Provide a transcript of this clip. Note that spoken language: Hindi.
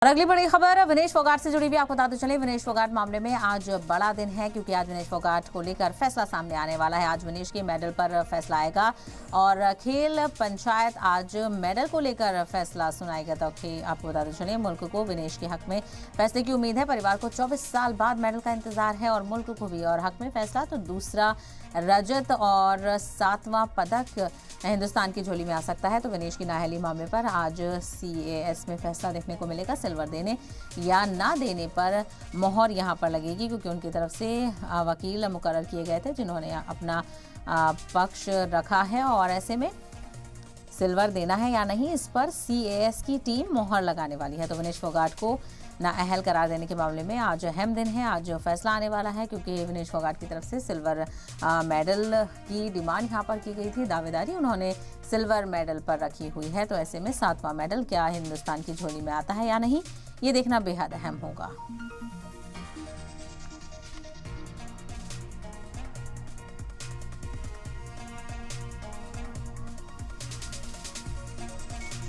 और अगली बड़ी खबर विनेश फोगाट से जुड़ी भी आपको बताते चले। विनेश फोगाट मामले में आज बड़ा दिन है क्योंकि आज विनेश फोगाट को लेकर फैसला सामने आने वाला है। आज विनेश के मेडल पर फैसला आएगा और खेल पंचायत आज मेडल को लेकर फैसला सुनाएगा। तो आपको बताते चले मुल्क को विनेश के हक में फैसले की उम्मीद है। परिवार को 24 साल बाद मेडल का इंतजार है और मुल्क को भी और हक में फैसला। तो दूसरा रजत और 7वां पदक हिंदुस्तान की झोली में आ सकता है। तो विनेश की नाअहली मामले पर आज CAS में फैसला देखने को मिलेगा। सिल्वर देने या ना देने पर मोहर यहां पर लगेगी क्योंकि उनकी तरफ से वकील मुकर्रर किए गए थे जिन्होंने अपना पक्ष रखा है और ऐसे में सिल्वर देना है या नहीं इस पर CAS की टीम मोहर लगाने वाली है। तो विनेश फोगाट को नाअहल करार देने के मामले में आज अहम दिन है। आज फैसला आने वाला है क्योंकि विनेश फोगाट की तरफ से सिल्वर मेडल की डिमांड यहाँ पर की गई थी। दावेदारी उन्होंने सिल्वर मेडल पर रखी हुई है। तो ऐसे में 7वां मेडल क्या हिंदुस्तान की झोली में आता है या नहीं, ये देखना बेहद अहम होगा।